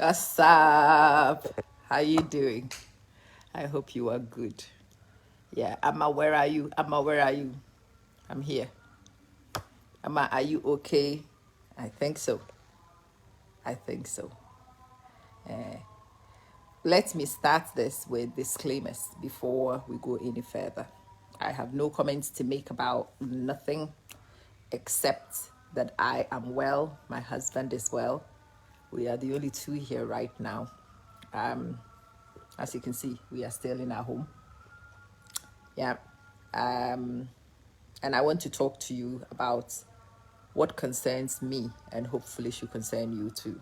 What's up? How you doing? I hope you are good. Yeah, Amma, where are you? Amma, where are you? I'm here. Amma, are you okay? I think so. I think so. Let me start this with disclaimers before we go any further. I have no comments to make about nothing except that I am well. My husband is well. We are the only two here right now. As you can see, we are still in our home. Yeah. And I want to talk to you about what concerns me and hopefully should concern you too.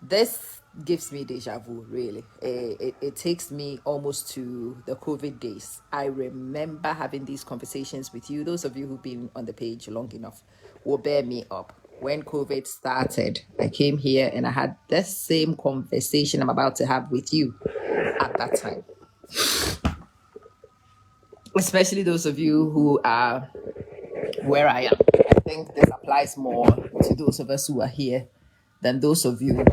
This gives me deja vu, really. It takes me almost to the COVID days. I remember having these conversations with you. Those of you who've been on the page long enough will bear me up. When COVID started, I came here and I had the same conversation I'm about to have with you at that time. Especially those of you who are where I am. I think this applies more to those of us who are here than those of you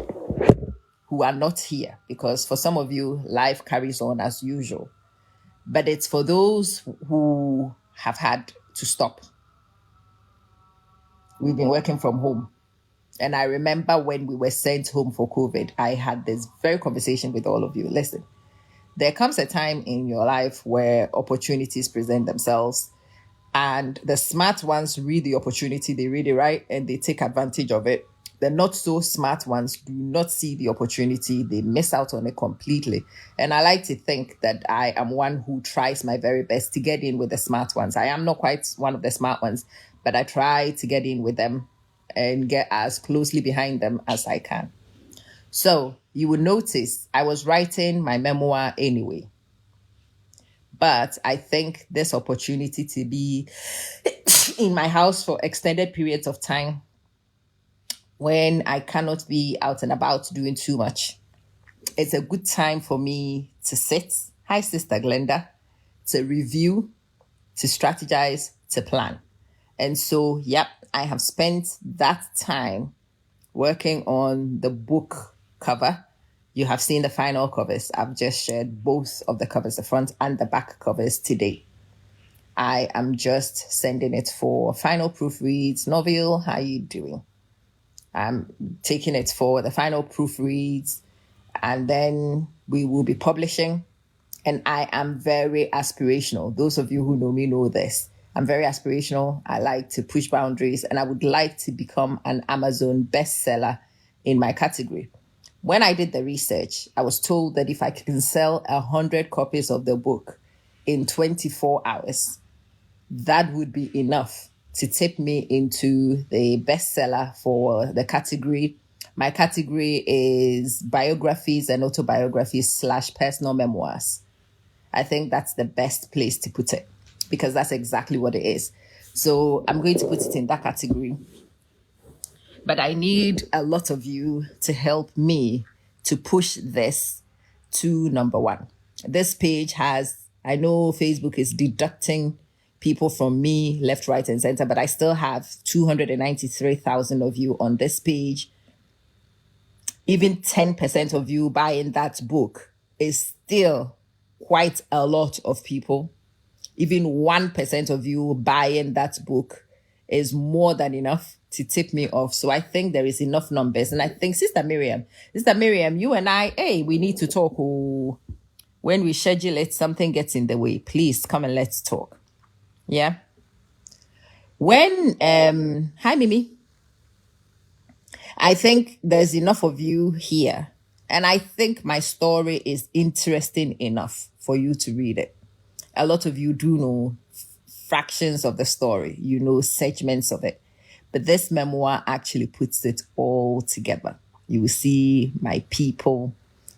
who are not here, because for some of you, life carries on as usual. But it's for those who have had to stop. We've been working from home. And I remember when we were sent home for COVID, I had this very conversation with all of you. Listen, there comes a time in your life where opportunities present themselves, and the smart ones read the opportunity, they read it right, and they take advantage of it. The not so smart ones do not see the opportunity, they miss out on it completely. And I like to think that I am one who tries my very best to get in with the smart ones. I am not quite one of the smart ones, but I try to get in with them and get as closely behind them as I can. So you will notice I was writing my memoir anyway. But I think this opportunity to be in my house for extended periods of time when I cannot be out and about doing too much, it's a good time for me to sit. Hi, Sister Glenda. To review, to strategize, to plan. And so, yep, I have spent that time working on the book cover. You have seen the final covers. I've just shared both of the covers, the front and the back covers today. I am just sending it for final proofreads. Noville, how are you doing? I'm taking it for the final proofreads, and then we will be publishing. And I am very aspirational. Those of you who know me know this. I'm very aspirational. I like to push boundaries, and I would like to become an Amazon bestseller in my category. When I did the research, I was told that if I can sell 100 copies of the book in 24 hours, that would be enough to tip me into the bestseller for the category. My category is biographies and autobiographies / personal memoirs. I think that's the best place to put it, because that's exactly what it is. So I'm going to put it in that category. But I need a lot of you to help me to push this to number one. This page has, I know Facebook is deducting people from me left, right, and center, but I still have 293,000 of you on this page. Even 10% of you buying that book is still quite a lot of people. Even 1% of you buying that book is more than enough to tip me off. So I think there is enough numbers. And I think Sister Miriam, you and I, hey, we need to talk. Oh, when we schedule it, something gets in the way. Please come and let's talk. Yeah. When, hi, Mimi. I think there's enough of you here. And I think my story is interesting enough for you to read it. A lot of you do know fractions of the story, you know segments of it. But this memoir actually puts it all together. You will see my people.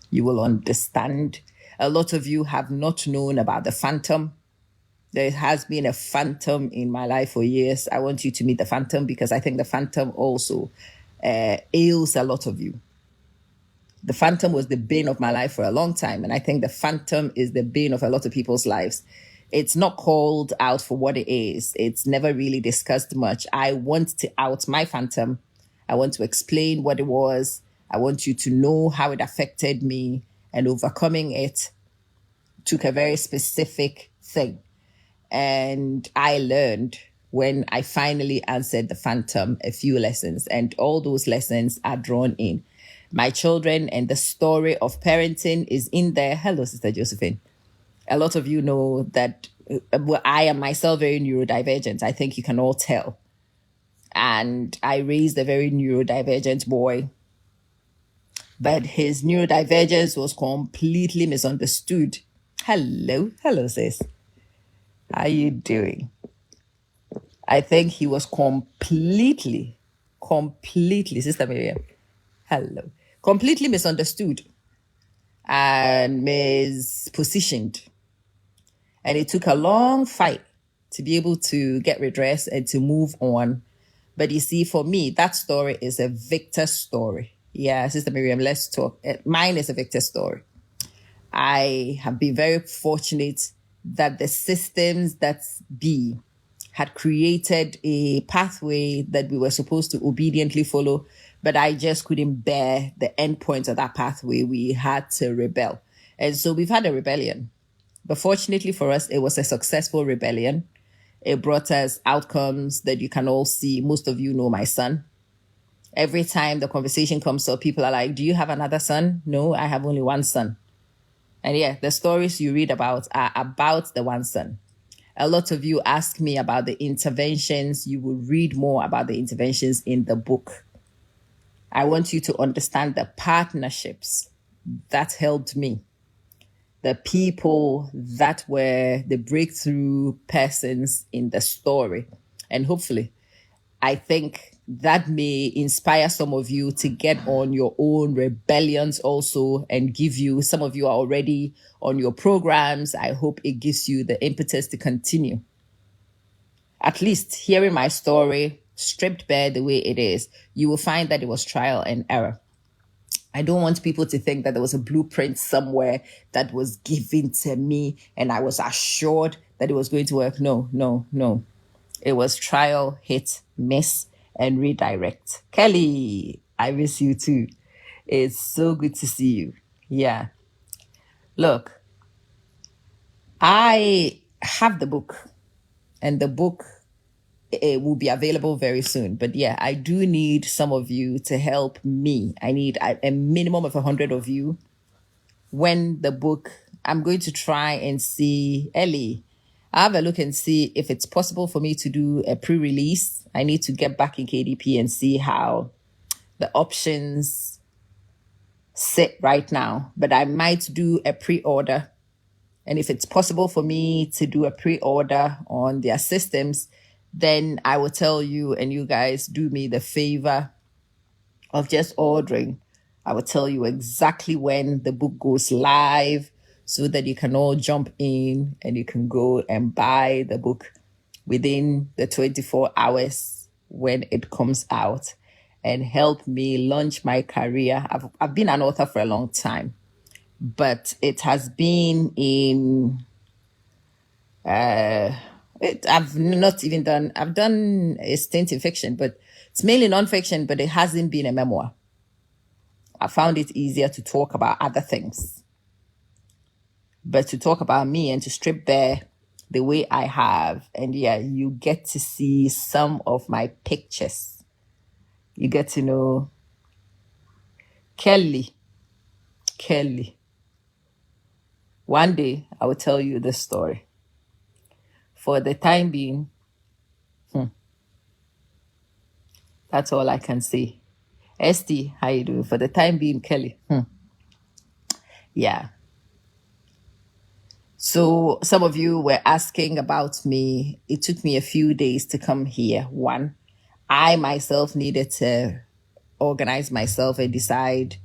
You will understand. A lot of you have not known about the phantom. There has been a phantom in my life for years. I want you to meet the phantom, because I think the phantom also ails a lot of you. The phantom was the bane of my life for a long time. And I think the phantom is the bane of a lot of people's lives. It's not called out for what it is. It's never really discussed much. I want to out my phantom. I want to explain what it was. I want you to know how it affected me, and overcoming it took a very specific thing. And I learned when I finally answered the phantom a few lessons, and all those lessons are drawn in my children, and the story of parenting is in there. Hello, Sister Josephine. A lot of you know that I am myself very neurodivergent. I think you can all tell. And I raised a very neurodivergent boy, but his neurodivergence was completely misunderstood. Hello, sis. How you doing? I think he was completely, Sister Miriam, hello, completely misunderstood and mispositioned. And it took a long fight to be able to get redress and to move on. But you see, for me, that story is a victor story. Yeah, Sister Miriam, let's talk. Mine is a victor story. I have been very fortunate that the systems that be had created a pathway that we were supposed to obediently follow, but I just couldn't bear the end point of that pathway. We had to rebel. And so we've had a rebellion. But fortunately for us, it was a successful rebellion. It brought us outcomes that you can all see. Most of you know my son. Every time the conversation comes up, people are like, do you have another son? No, I have only one son. And yeah, the stories you read about are about the one son. A lot of you ask me about the interventions. You will read more about the interventions in the book. I want you to understand the partnerships that helped me, the people that were the breakthrough persons in the story. And hopefully, I think that may inspire some of you to get on your own rebellions also, and give you, some of you are already on your programs. I hope it gives you the impetus to continue. At least hearing my story stripped bare the way it is, you will find that it was trial and error. I don't want people to think that there was a blueprint somewhere that was given to me and I was assured that it was going to work. No. It was trial, hit, miss, and redirect. Kelly, I miss you too. It's so good to see you. Yeah. Look, I have the book, and the book, it will be available very soon. But yeah, I do need some of you to help me. I need a minimum of 100 of you. When the book, I'm going to try and see, Ellie, I'll have a look and see if it's possible for me to do a pre-release. I need to get back in KDP and see how the options sit right now. But I might do a pre-order. And if it's possible for me to do a pre-order on their systems, then I will tell you, and you guys do me the favor of just ordering. I will tell you exactly when the book goes live so that you can all jump in and you can go and buy the book within the 24 hours when it comes out, and help me launch my career. I've been an author for a long time, but it has been in I've done a stint in fiction, but it's mainly nonfiction, but it hasn't been a memoir. I found it easier to talk about other things. But to talk about me and to strip bare the way I have, and yeah, you get to see some of my pictures. You get to know Kelly. One day, I will tell you this story. For the time being, that's all I can say. ST, how you doing? For the time being, Kelly. Yeah. So some of you were asking about me. It took me a few days to come here. One, I myself needed to organize myself and decide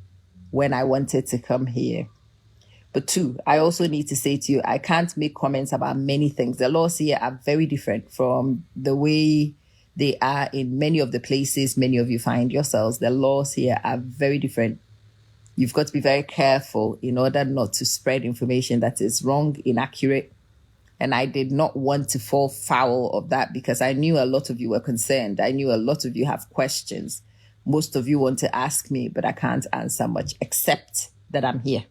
when I wanted to come here. But two, I also need to say to you, I can't make comments about many things. The laws here are very different from the way they are in many of the places many of you find yourselves. The laws here are very different. You've got to be very careful in order not to spread information that is wrong, inaccurate. And I did not want to fall foul of that because I knew a lot of you were concerned. I knew a lot of you have questions. most of you want to ask me, but I can't answer much except that I'm here.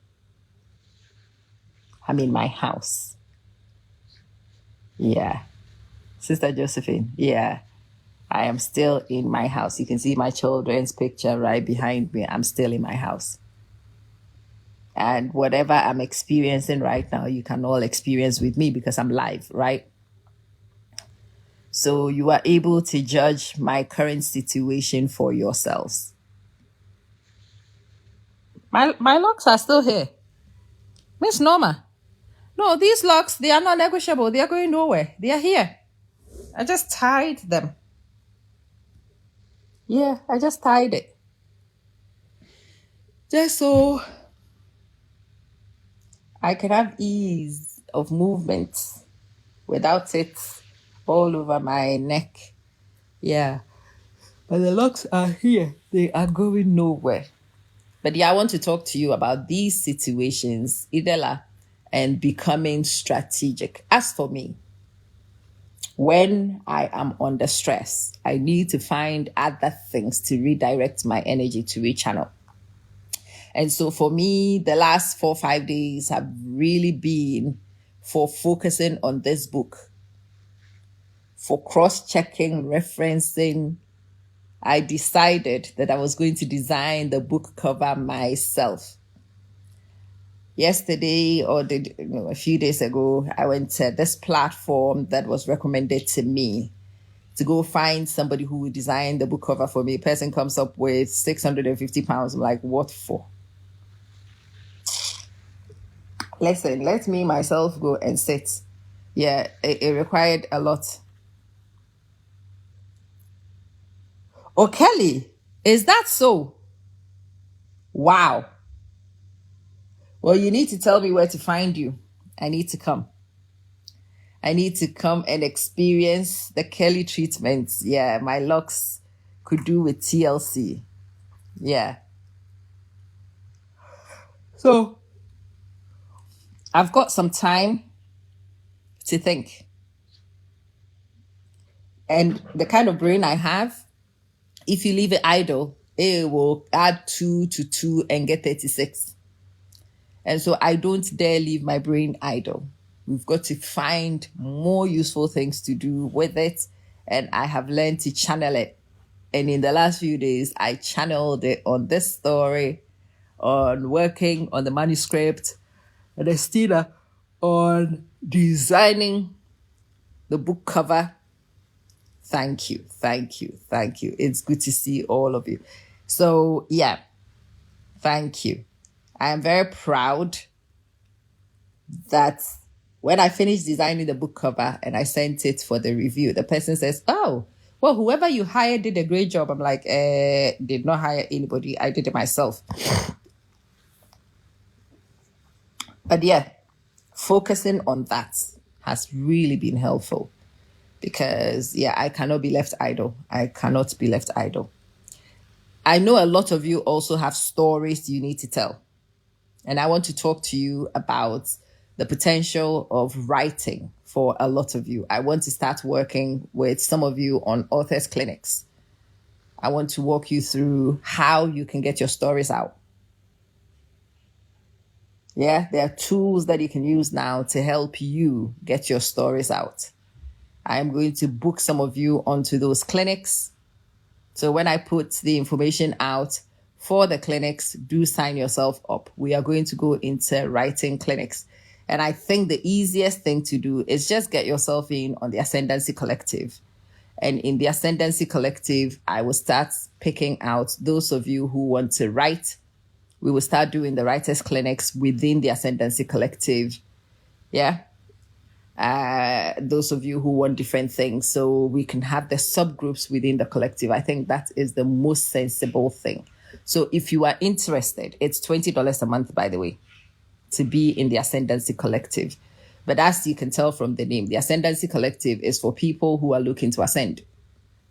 I'm in my house. Yeah. Sister Josephine, yeah. I am still in my house. You can see my children's picture right behind me. I'm still in my house. And whatever I'm experiencing right now, you can all experience with me because I'm live, right? So you are able to judge my current situation for yourselves. My locks are still here. Miss Norma. No, these locks, they are not negotiable. They are going nowhere. They are here. I just tied them. Yeah, I just tied it. Just so I can have ease of movement without it all over my neck. Yeah. But the locks are here. They are going nowhere. But yeah, I want to talk to you about these situations, Idela, and becoming strategic. As for me, when I am under stress, I need to find other things to redirect my energy to rechannel. And so for me, the last 4 or 5 days have really been for focusing on this book, for cross-checking, referencing. I decided that I was going to design the book cover myself. Yesterday, or a few days ago, I went to this platform that was recommended to me to go find somebody who would design the book cover for me. A person comes up with £650. I'm like, what for? Listen, let me myself go and sit. Yeah, it required a lot. Oh, Kelly, is that so? Wow. Well, you need to tell me where to find you. I need to come. I need to come and experience the Kelly treatment. Yeah, my locks could do with TLC. Yeah. So, I've got some time to think. And the kind of brain I have, if you leave it idle, it will add 2 to 2 and get 36. And so I don't dare leave my brain idle. We've got to find more useful things to do with it. And I have learned to channel it. And in the last few days, I channeled it on this story, on working on the manuscript, and Estina on designing the book cover. Thank you. It's good to see all of you. So, yeah, thank you. I am very proud that when I finished designing the book cover and I sent it for the review, the person says, oh, well, whoever you hired did a great job. I'm like, did not hire anybody. I did it myself. But yeah, focusing on that has really been helpful because, yeah, I cannot be left idle. I know a lot of you also have stories you need to tell. And I want to talk to you about the potential of writing for a lot of you. I want to start working with some of you on authors clinics. I want to walk you through how you can get your stories out. Yeah, there are tools that you can use now to help you get your stories out. I'm going to book some of you onto those clinics. So when I put the information out for the clinics, do sign yourself up. We are going to go into writing clinics. And I think the easiest thing to do is just get yourself in on the Ascendancy Collective. And in the Ascendancy Collective, I will start picking out those of you who want to write. We will start doing the writers clinics within the Ascendancy Collective. Yeah. Those of you who want different things, so we can have the subgroups within the collective. I think that is the most sensible thing. So if you are interested, it's $20 a month, by the way, to be in the Ascendancy Collective. But as you can tell from the name, the Ascendancy Collective is for people who are looking to ascend,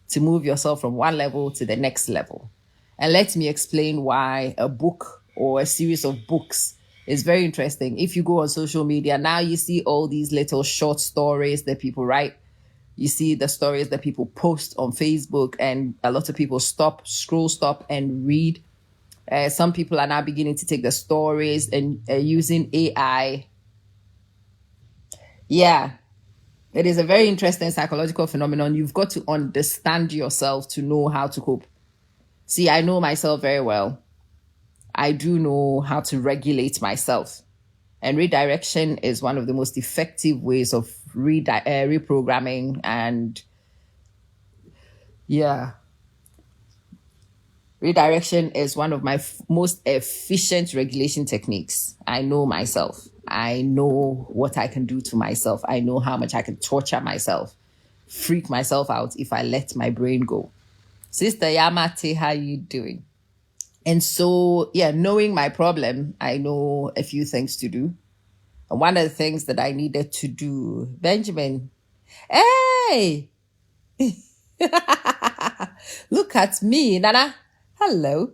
to move yourself from one level to the next level. And let me explain why a book or a series of books is very interesting. If you go on social media, now you see all these little short stories that people write. You see the stories that people post on Facebook, and a lot of people stop and read. Some people are now beginning to take the stories and using AI. Yeah, it is a very interesting psychological phenomenon. You've got to understand yourself to know how to cope. See, I know myself very well. I do know how to regulate myself. And redirection is one of the most effective ways of reprogramming. And yeah, redirection is one of my most efficient regulation techniques. I know myself. I know what I can do to myself. I know how much I can torture myself, freak myself out if I let my brain go. Sister Yamate, how you doing? And so, yeah, knowing my problem, I know a few things to do. And one of the things that I needed to do, Benjamin, hey, look at me, Nana. Hello.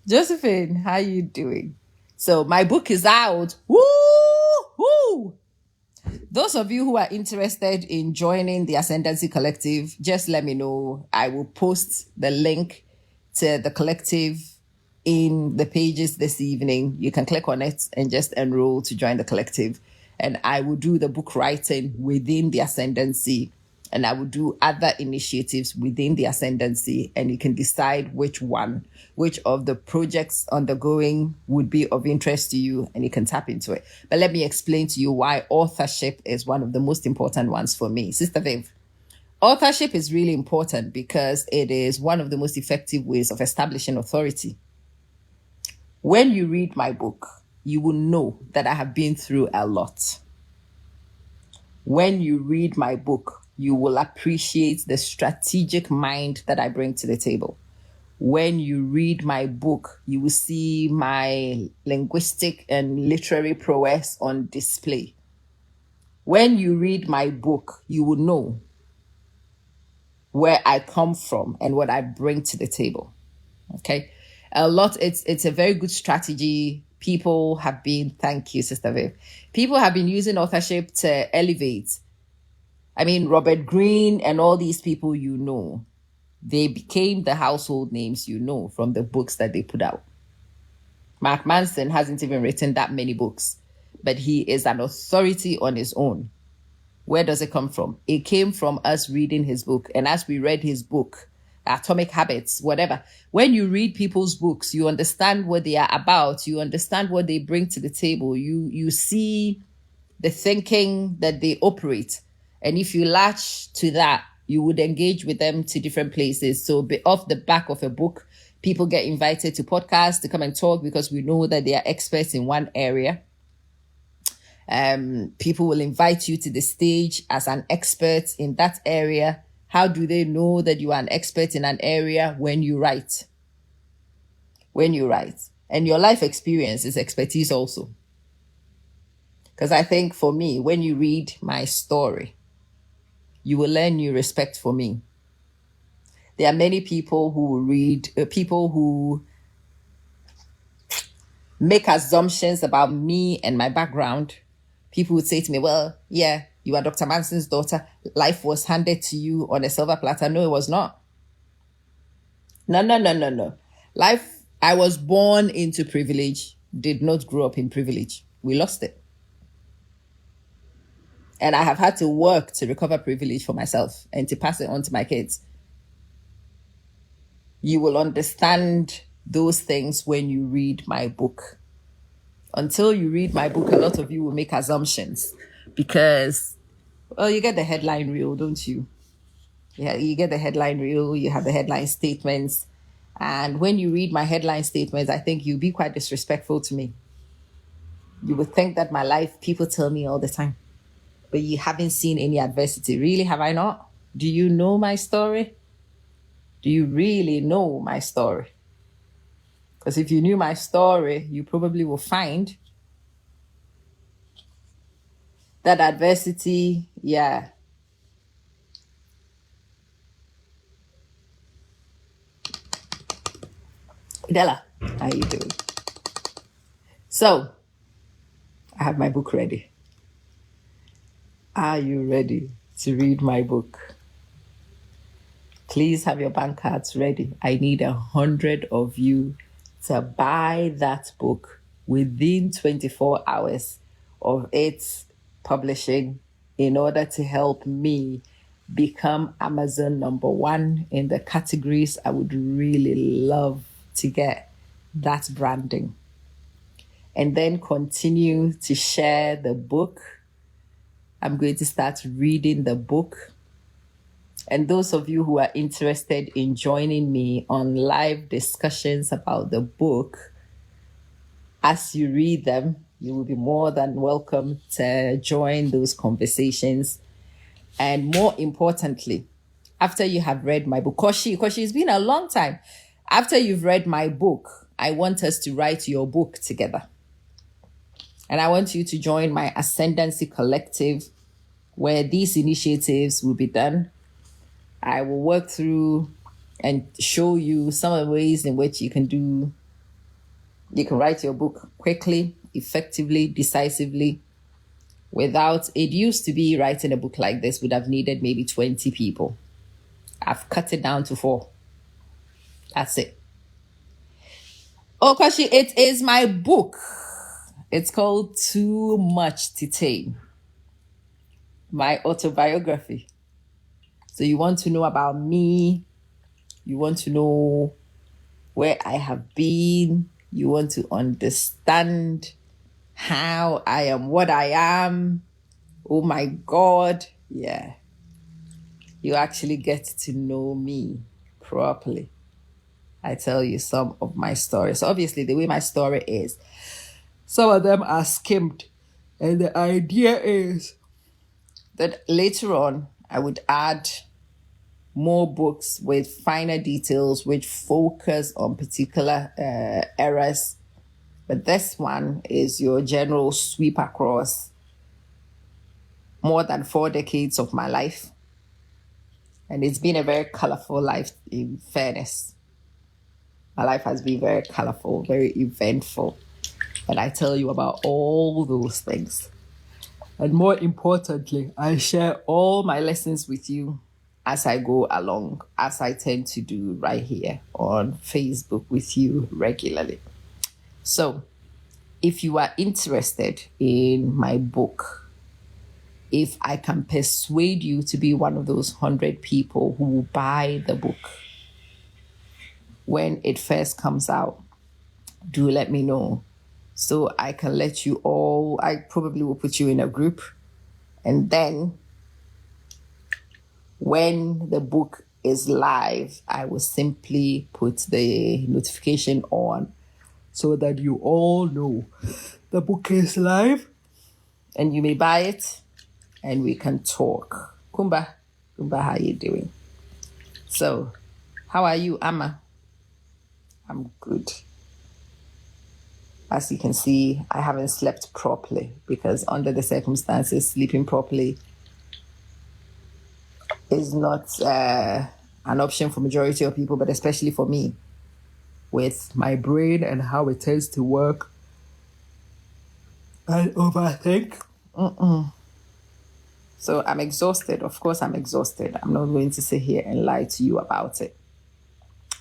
Josephine, how you doing? So my book is out. Woo! Woo! Those of you who are interested in joining the Ascendancy Collective, just let me know. I will post the link to the collective in the pages this evening. You can click on it and just enroll to join the collective. And I will do the book writing within the Ascendancy, and I will do other initiatives within the Ascendancy, and you can decide which of the projects undergoing would be of interest to you, and you can tap into it. But let me explain to you why authorship is one of the most important ones for me. Sister Viv, authorship is really important because it is one of the most effective ways of establishing authority. When you read my book, you will know that I have been through a lot. When you read my book, you will appreciate the strategic mind that I bring to the table. When you read my book, you will see my linguistic and literary prowess on display. When you read my book, you will know where I come from and what I bring to the table. Okay? It's a very good strategy. People have been, thank you, Sister Viv. People have been using authorship to elevate. I mean, Robert Greene and all these people you know, they became the household names you know from the books that they put out. Mark Manson hasn't even written that many books, but he is an authority on his own. Where does it come from? It came from us reading his book. And as we read his book, Atomic Habits, whatever, when you read people's books, you understand what they are about. You understand what they bring to the table. You see the thinking that they operate. And if you latch to that, you would engage with them to different places. So off the back of a book, people get invited to podcasts to come and talk because we know that they are experts in one area. People will invite you to the stage as an expert in that area. How do they know that you are an expert in an area? When you write. When you write. And your life experience is expertise also. Because I think for me, when you read my story, you will learn new respect for me. There are many people who read, people who make assumptions about me and my background. People would say to me, well, yeah, you are Dr. Manson's daughter. Life was handed to you on a silver platter. No, it was not. No. I was born into privilege, did not grow up in privilege. We lost it. And I have had to work to recover privilege for myself and to pass it on to my kids. You will understand those things when you read my book. Until you read my book, a lot of you will make assumptions because, well, you get the headline reel, don't you? Yeah, you get the headline reel, you have the headline statements. And when you read my headline statements, I think you'll be quite disrespectful to me. You would think that my life, people tell me all the time, but you haven't seen any adversity. Really, have I not? Do you know my story? Do you really know my story? Because if you knew my story, you probably will find that adversity, yeah. Della, how you doing? So, I have my book ready. Are you ready to read my book? Please have your bank cards ready. I need 100 of you to buy that book within 24 hours of its publishing in order to help me become Amazon #1 in the categories I would really love to get. That branding. And then continue to share the book. I'm going to start reading the book. And those of you who are interested in joining me on live discussions about the book, as you read them, you will be more than welcome to join those conversations. And more importantly, after you have read my book, Koshi, it's been a long time. After you've read my book, I want us to write your book together. And I want you to join my Ascendancy Collective, where these initiatives will be done. I will work through and show you some of the ways in which you can write your book quickly, effectively, decisively, without, it used to be writing a book like this would have needed maybe 20 people. I've cut it down to 4. That's it. Oh, Kwashi, it is my book. It's called Too Much to Tame. My autobiography. So you want to know about me. You want to know where I have been. You want to understand how I am what I am. Oh my God. Yeah. You actually get to know me properly. I tell you some of my stories. So obviously, the way my story is, some of them are skimmed. And the idea is that later on, I would add more books with finer details which focus on particular eras. But this one is your general sweep across more than 4 decades of my life. And it's been a very colorful life, in fairness. My life has been very colorful, very eventful. And I tell you about all those things. And more importantly, I share all my lessons with you as I go along, as I tend to do right here on Facebook with you regularly. So, if you are interested in my book, if I can persuade you to be one of those 100 people who will buy the book when it first comes out, do let me know. So I can let you all, I probably will put you in a group. And then when the book is live, I will simply put the notification on so that you all know the book is live and you may buy it and we can talk. Kumba, how are you doing? So, how are you, Amma? I'm good. As you can see, I haven't slept properly because under the circumstances, sleeping properly is not an option for majority of people, but especially for me, with my brain and how it tends to work. I overthink. So I'm exhausted. Of course, I'm exhausted. I'm not going to sit here and lie to you about it.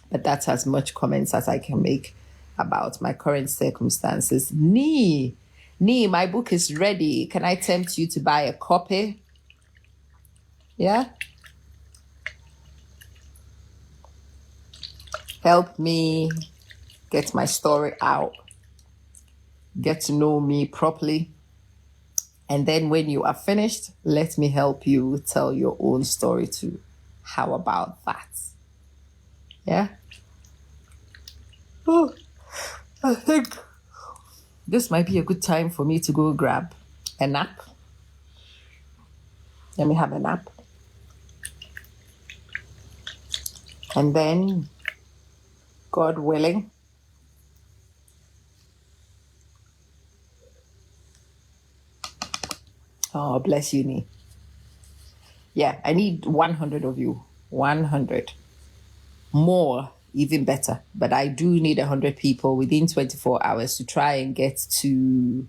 But that's as much comments as I can make about my current circumstances. Nee, my book is ready. Can I tempt you to buy a copy? Yeah? Help me get my story out. Get to know me properly. And then when you are finished, let me help you tell your own story too. How about that? Yeah? Oh, I think this might be a good time for me to go grab a nap. Let me have a nap. And then, God willing, oh, bless you, Nee. Yeah, I need 100 of you. 100. More, even better. But I do need 100 people within 24 hours to try and get to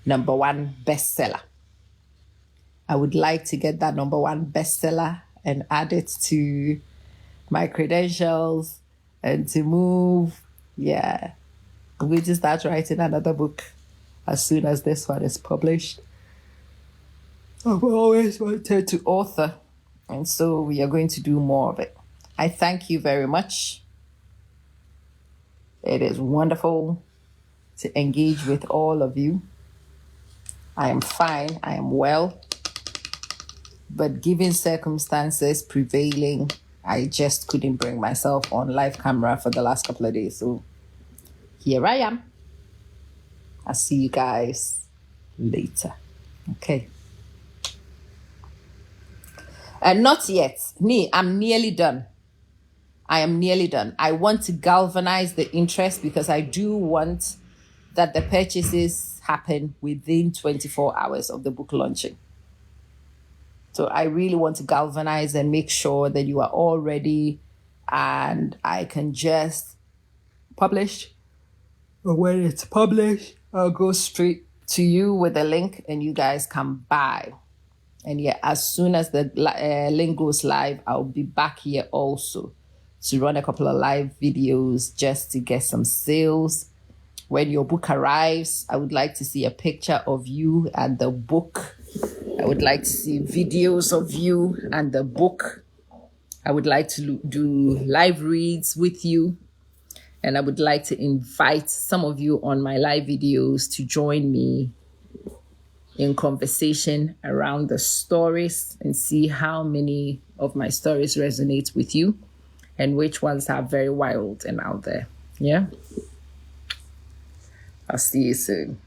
#1 bestseller. I would like to get that #1 bestseller and add it to my credentials and to move. Yeah. I'm going to start writing another book as soon as this one is published. I've always wanted to author, and so we are going to do more of it. I thank you very much. It is wonderful to engage with all of you. I am fine. I am well. But given circumstances prevailing, I just couldn't bring myself on live camera for the last couple of days. So here I am. I'll see you guys later. Okay. And not yet. I'm nearly done. I am nearly done. I want to galvanize the interest because I do want that the purchases happen within 24 hours of the book launching. So I really want to galvanize and make sure that you are all ready and I can just publish. But when it's published, I'll go straight to you with the link and you guys can buy. And yeah, as soon as the link goes live, I'll be back here also to run a couple of live videos just to get some sales. When your book arrives, I would like to see a picture of you and the book. I would like to see videos of you and the book. I would like to do live reads with you. And I would like to invite some of you on my live videos to join me in conversation around the stories and see how many of my stories resonate with you and which ones are very wild and out there. Yeah. I'll see you soon.